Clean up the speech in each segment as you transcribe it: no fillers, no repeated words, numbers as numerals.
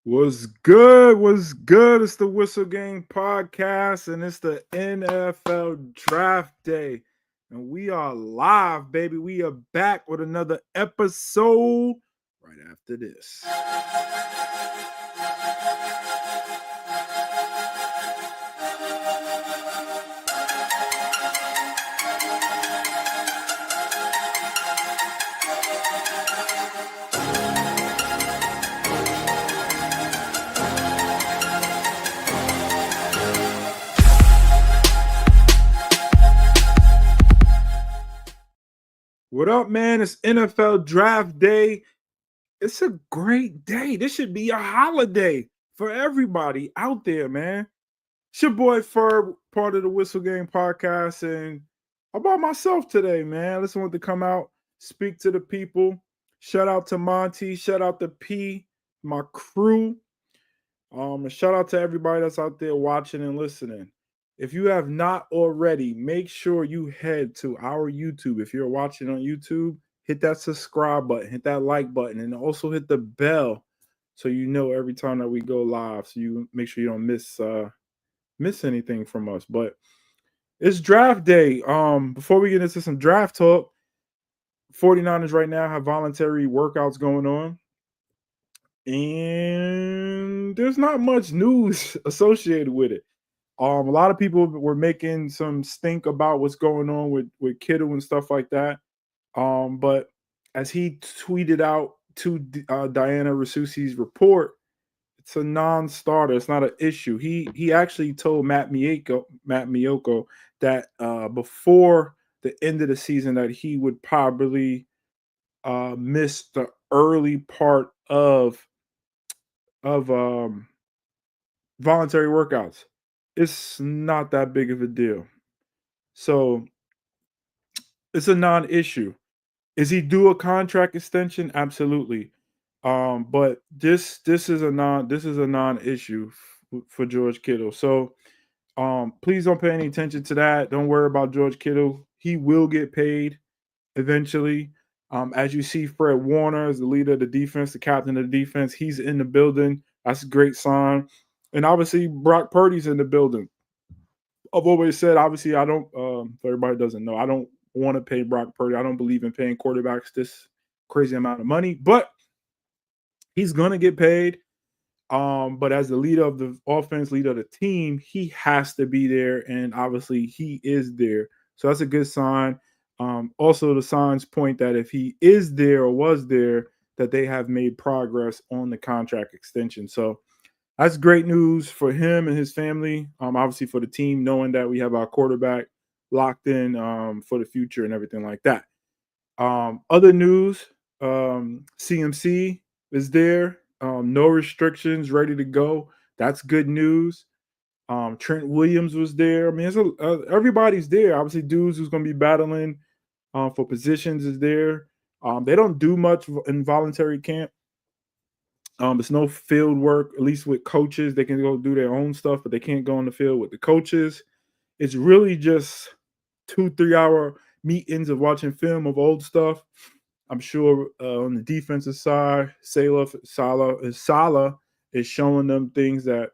What's good? What's good? It's the Whistle Gang podcast and it's the NFL Draft Day. And we are live, baby. We are back with another episode right after this. What up, man? It's NFL Draft Day. It's a great day. This should be a holiday for everybody out there, man. It's your boy Furb, part of the Whistle Game podcast, and I'm by myself today, man. I just wanted to come out, speak to the people. Shout out to Monte, shout out to P, my crew. And shout out to everybody that's out there watching and listening. If you have not already, make sure you head to our YouTube. If you're watching on YouTube, hit that subscribe button, hit that like button, and also hit the bell so you know every time that we go live. So you make sure you don't miss anything from us. But it's draft day. Before we get into some draft talk, 49ers right now have voluntary workouts going on. And there's not much news associated with it. A lot of people were making some stink about what's going on with Kittle and stuff like that. But as he tweeted out to Diana Rasusi's report, it's a non-starter. It's not an issue. He actually told Matt Miyoko that before the end of the season that he would probably miss the early part of voluntary workouts. It's not that big of a deal. So it's a non-issue. Is he due a contract extension? Absolutely. But this is a non-issue for George Kittle. So please don't pay any attention to that. Don't worry about George Kittle. He will get paid eventually. As you see, Fred Warner is the leader of the defense, the captain of the defense. He's in the building. That's a great sign. And obviously, Brock Purdy's in the building. I've always said, obviously, I don't, if everybody doesn't know, I don't want to pay Brock Purdy. I don't believe in paying quarterbacks this crazy amount of money, but he's going to get paid. But as the leader of the offense, leader of the team, he has to be there. And obviously, he is there. So that's a good sign. Also, the signs point that if he is there or was there, that they have made progress on the contract extension. So that's great news for him and his family. Obviously for the team, knowing that we have our quarterback locked in for the future and everything like that. Other news: CMC is there. No restrictions, ready to go. That's good news. Trent Williams was there. I mean, everybody's there. Obviously, dudes who's going to be battling for positions is there. They don't do much in voluntary camp. It's no field work, at least with coaches. They can go do their own stuff, but they can't go on the field with the coaches. It's really just 2-3 hour meetings of watching film of old stuff. I'm sure on the defensive side, Salah is showing them things that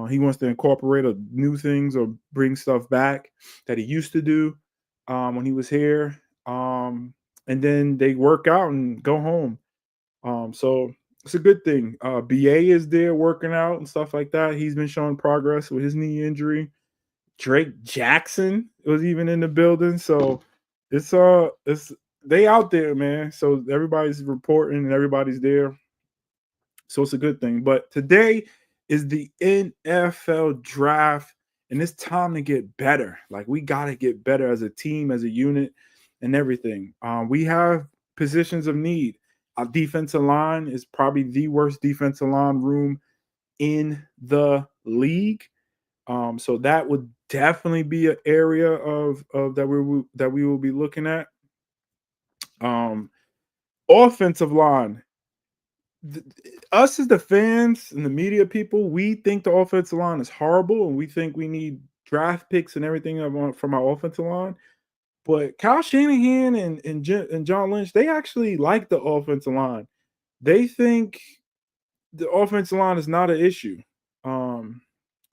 he wants to incorporate or new things or bring stuff back that he used to do when he was here. And then they work out and go home. So it's a good thing. BA is there working out and stuff like that. He's been showing progress with his knee injury. Drake Jackson was even in the building. So it's they out there, man. So everybody's reporting and everybody's there. So it's a good thing. But today is the NFL draft, and it's time to get better. Like we gotta get better as a team, as a unit, and everything. We have positions of need. Our defensive line is probably the worst defensive line room in the league. So that would definitely be an area of that we will be looking at. Um, Offensive line. th- Us as the fans and the media people, we think the offensive line is horrible, and we think we need draft picks and everything from our offensive line. But Kyle Shanahan and John Lynch, they actually like the offensive line. They think the offensive line is not an issue. Um,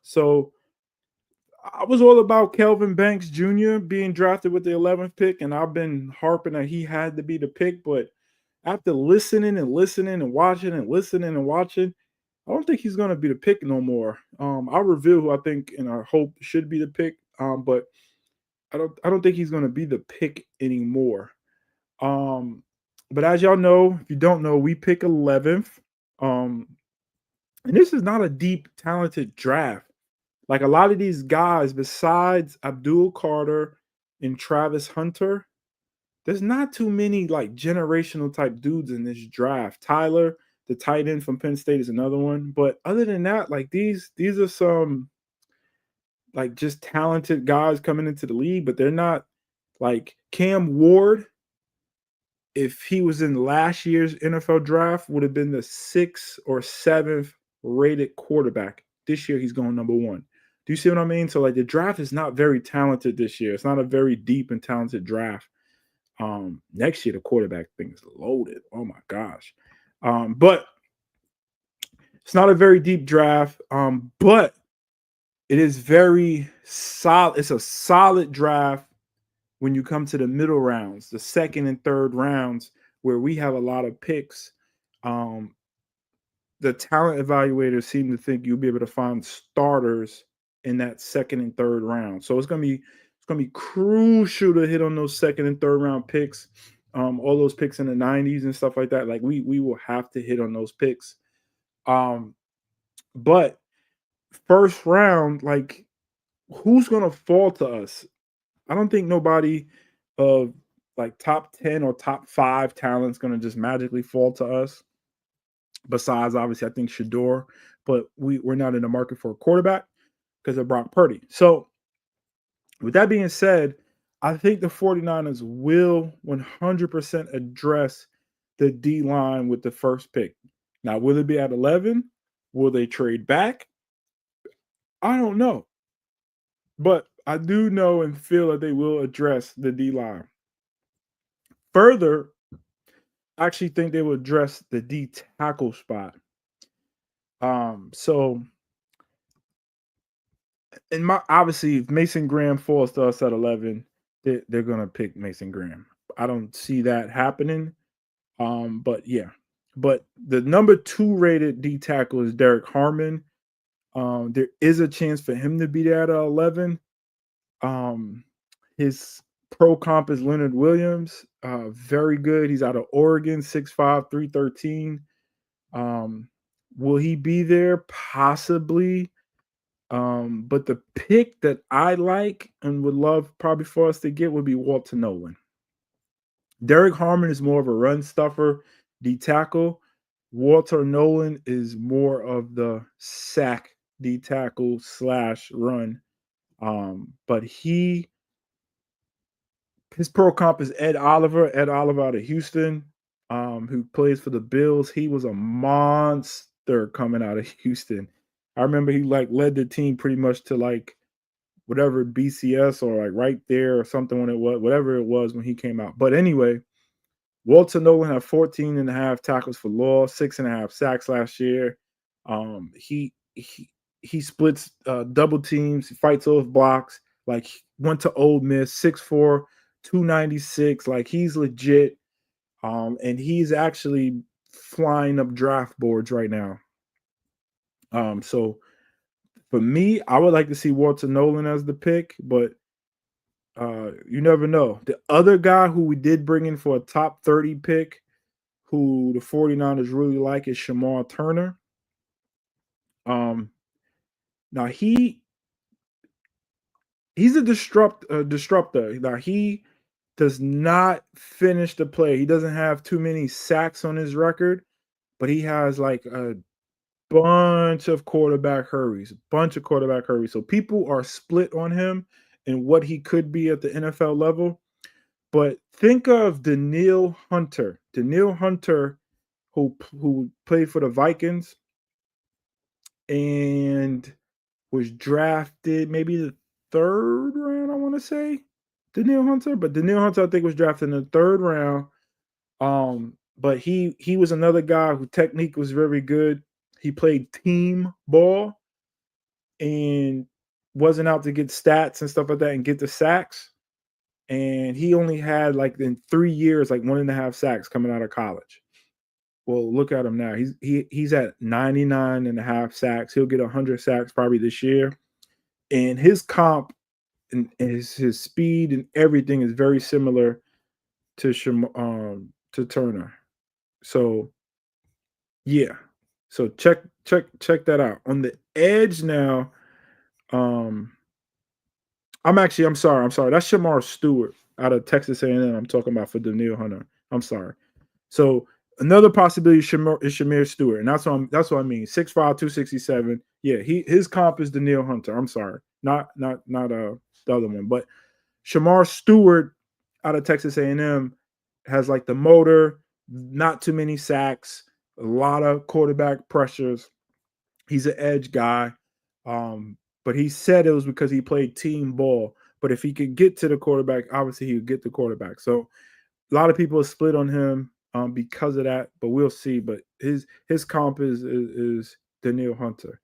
so I was all about Kelvin Banks Jr. being drafted with the 11th pick, and I've been harping that he had to be the pick. But after listening and listening and watching and listening and watching, I don't think he's going to be the pick no more. I'll reveal who I think and I hope should be the pick. But I don't think he's going to be the pick anymore. Um, but as y'all know, if you don't know, we pick 11th. Um, and this is not a deep, talented draft. Like a lot of these guys, besides Abdul Carter and Travis Hunter, there's not too many like generational type dudes in this draft. Tyler, the tight end from Penn State, is another one. But other than that, like these are some like just talented guys coming into the league, but they're not like Cam Ward. If he was in last year's NFL draft, would have been the sixth or seventh rated quarterback. This year, he's going number one. Do you see what I mean? So, like, the draft is not very talented this year. It's not a very deep and talented draft. Next year, the quarterback thing is loaded. Oh my gosh. But it's not a very deep draft. But it is very solid. It's a solid draft when you come to the middle rounds, the second and third rounds, where we have a lot of picks. Um, the talent evaluators seem to think you'll be able to find starters in that second and third round. So it's gonna be crucial to hit on those second and third round picks. All those picks in the 90s and stuff like that. Like we will have to hit on those picks. Um, but first round, like who's gonna fall to us? I don't think nobody of like top 10 or top 5 talent's gonna just magically fall to us. Besides, obviously, I think Shador, but we're not in the market for a quarterback because of Brock Purdy. So, with that being said, I think the 49ers will 100% address the D line with the first pick. Now, will it be at 11? Will they trade back? I don't know. But I do know and feel that they will address the D line. Further, I actually think they will address the D tackle spot. So in my obviously, if Mason Graham falls to us at 11, they're gonna pick Mason Graham. I don't see that happening. But yeah, but the number 2 rated D tackle is Derek Harmon. There is a chance for him to be there at 11. Um, his pro comp is Leonard Williams. Very good. He's out of Oregon, 6'5", 313. Um, will he be there? Possibly. But the pick that I like and would love probably for us to get would be Walter Nolan. Derek Harmon is more of a run stuffer, D tackle. Walter Nolan is more of the sack D tackle slash run. But his pro comp is Ed Oliver. Ed Oliver out of Houston, who plays for the Bills. He was a monster coming out of Houston. I remember he like led the team pretty much to like whatever BCS or like right there or something when it was whatever it was when he came out. But anyway, Walter Nolan had 14 and a half tackles for loss, 6.5 sacks last year. He splits double teams, he fights off blocks. Like went to Old Miss, 6'4", 296. Like he's legit. And he's actually flying up draft boards right now. So for me, I would like to see Walter Nolan as the pick, but you never know. The other guy who we did bring in for a top 30 pick, who the 49ers really like, is Shamar Turner. Now he's a disruptor. Now he does not finish the play. He doesn't have too many sacks on his record, but he has like a bunch of quarterback hurries, So people are split on him and what he could be at the NFL level. But think of Danielle Hunter. Danielle Hunter, who played for the Vikings and was drafted maybe the third round, I want to say. Danielle Hunter, but Danielle Hunter, I think, was drafted in the third round. But he was another guy whose technique was very good. He played team ball and wasn't out to get stats and stuff like that and get the sacks. And he only had like in 3 years, like 1.5 sacks coming out of college. Well, look at him now. He's at 99.5 sacks. He'll get 100 sacks probably this year. And his comp and his speed and everything is very similar to Turner. So yeah. So check that out. On the edge now, um, I'm sorry. That's Shamar Stewart out of Texas A&M. I'm talking about for Daniil Hunter. I'm sorry. So another possibility is Shamir Stewart, and that's what I mean. 6'5", 267. Yeah, his comp is Daniil Hunter. I'm sorry, not the other one, but Shamar Stewart out of Texas A&M has like the motor, not too many sacks, a lot of quarterback pressures. He's an edge guy, but he said it was because he played team ball. But if he could get to the quarterback, obviously he would get the quarterback. So a lot of people are split on him because of that, but we'll see. But his comp is Daniil Hunter.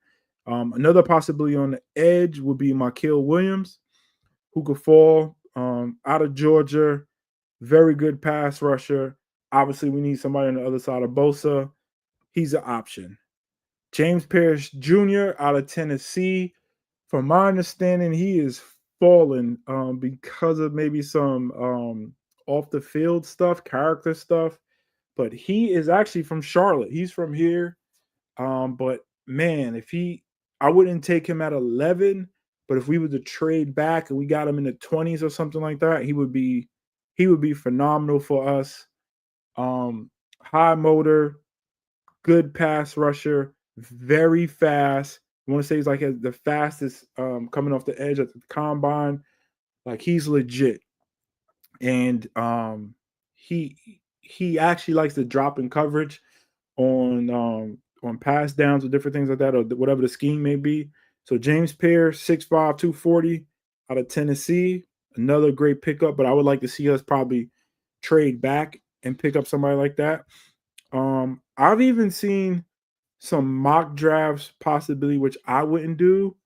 Another possibility on the edge would be Mikael Williams, who could fall out of Georgia. Very good pass rusher. Obviously, we need somebody on the other side of Bosa. He's an option. James Parrish Jr. out of Tennessee. From my understanding, he is fallen because of maybe some off the field stuff, character stuff. But he is actually from Charlotte. He's from here. But man, I wouldn't take him at 11. But if we were to trade back and we got him in the 20s or something like that, he would be phenomenal for us. High motor, good pass rusher, very fast. I want to say he's like the fastest coming off the edge at the combine. Like he's legit, and he actually likes to drop in coverage on pass downs or different things like that, or whatever the scheme may be. So James Pierre, 6'5", 240 out of Tennessee, another great pickup. But I would like to see us probably trade back and pick up somebody like that. I've even seen some mock drafts possibly, which I wouldn't do,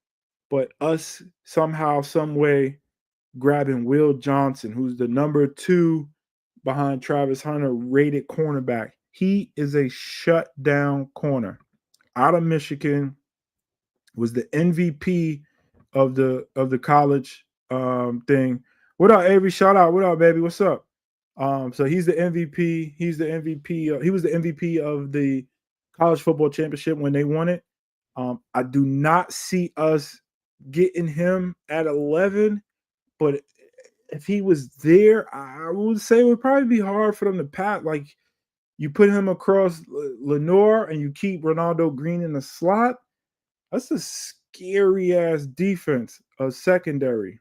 but us somehow, some way grabbing Will Johnson, who's the number 2 behind Travis Hunter rated cornerback. He is a shutdown corner out of Michigan, was the MVP of the college thing. What up, Avery? Shout out. What up, baby? What's up? So he's the MVP. He was the MVP of the college football championship when they won it. I do not see us getting him at 11, but if he was there, I would say it would probably be hard for them to pass. Like you put him across Lenore and you keep Ronaldo Green in the slot. That's a scary ass defense, a secondary.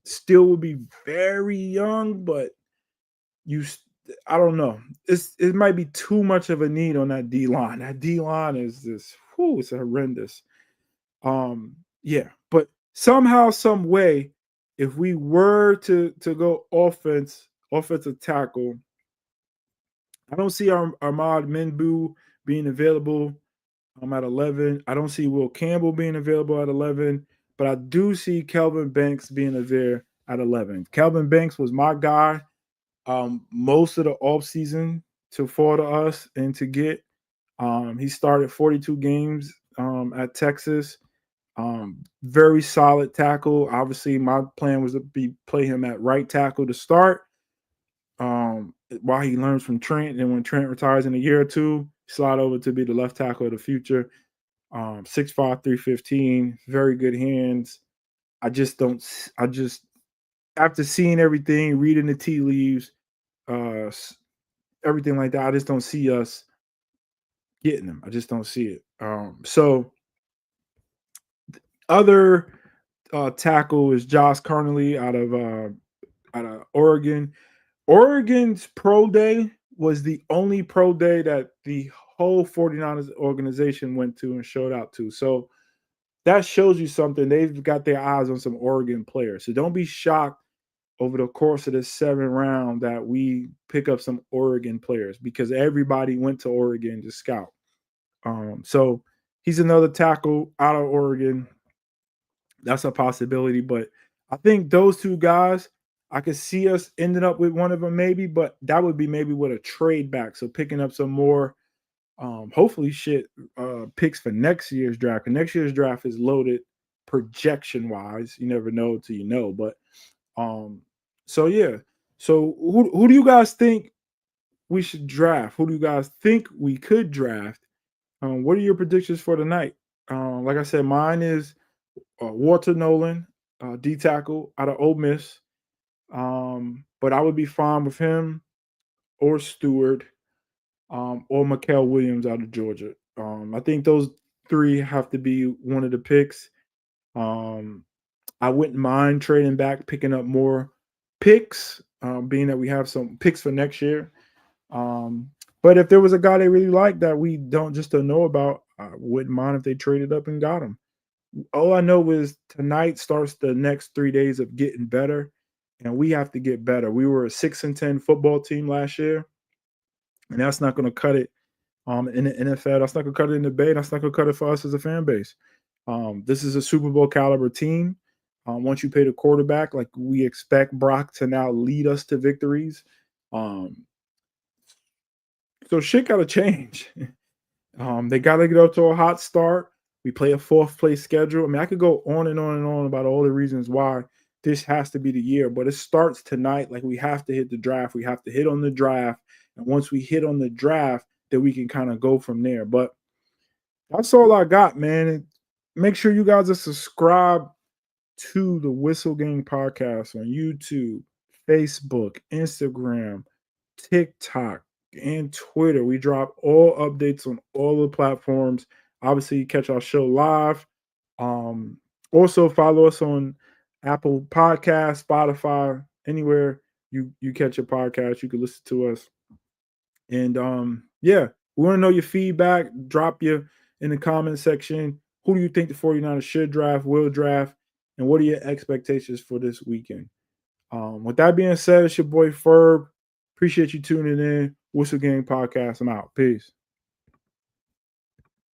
Still would be very young, but I don't know. It might be too much of a need on that D line. That D line is it's horrendous. Yeah, but somehow, some way, if we were to go offensive tackle, I don't see Ahmad Minbu being available. I'm at 11. I don't see Will Campbell being available at 11, but I do see Kelvin Banks being there at 11. Kelvin Banks was my guy most of the offseason to fall to us and to get. He started 42 games at Texas. Very solid tackle. Obviously, my plan was to play him at right tackle to start while he learns from Trent. And when Trent retires in a year or two, slide over to be the left tackle of the future. 6'5", 315, very good hands. I just after seeing everything, reading the tea leaves, everything like that, I just don't see us getting them. I just don't see it. So other tackle is Josh Carnley out of Oregon. Oregon's pro day was the only pro day that the whole 49ers organization went to and showed out to. So that shows you something. They've got their eyes on some Oregon players. So don't be shocked over the course of this 7th round that we pick up some Oregon players because everybody went to Oregon to scout. So he's another tackle out of Oregon. That's a possibility, but I think those two guys, I could see us ending up with one of them maybe, but that would be maybe with a trade back. So picking up some more, hopefully shit picks for next year's draft. And next year's draft is loaded projection wise. You never know till you know. But um, so yeah. So who do you guys think we should draft? Who do you guys think we could draft? What are your predictions for tonight? Like I said, mine is Walter Nolan, D tackle out of Ole Miss. But I would be fine with him or Stewart, or Mikael Williams out of Georgia. I think those three have to be one of the picks. Um, I wouldn't mind trading back, picking up more picks, being that we have some picks for next year. Um, but if there was a guy they really like that we don't know about, I wouldn't mind if they traded up and got him. All I know is tonight starts the next 3 days of getting better, and we have to get better. We were a 6-10 football team last year, and that's not going to cut it. In the NFL, that's not going to cut it in the Bay. That's not going to cut it for us as a fan base. This is a Super Bowl caliber team. Once you pay the quarterback, like we expect Brock to now lead us to victories. Um, so shit got to change. They got to get up to a hot start. We play a fourth place schedule. I mean, I could go on and on and on about all the reasons why this has to be the year, but it starts tonight. Like we have to hit the draft. We have to hit on the draft. And once we hit on the draft, then we can kind of go from there. But that's all I got, man. And make sure you guys are subscribed to the Whistle Gang podcast on YouTube, Facebook, Instagram, TikTok, and Twitter. We drop all updates on all the platforms. Obviously, you catch our show live. Um, Also follow us on Apple Podcasts, Spotify, anywhere you catch your podcast, you can listen to us. And yeah, we want to know your feedback. Drop you in the comment section. Who do you think the 49ers should draft, will draft, and what are your expectations for this weekend? With that being said, it's your boy Furb. Appreciate you tuning in. Whistle Gang Podcast. I'm out. Peace.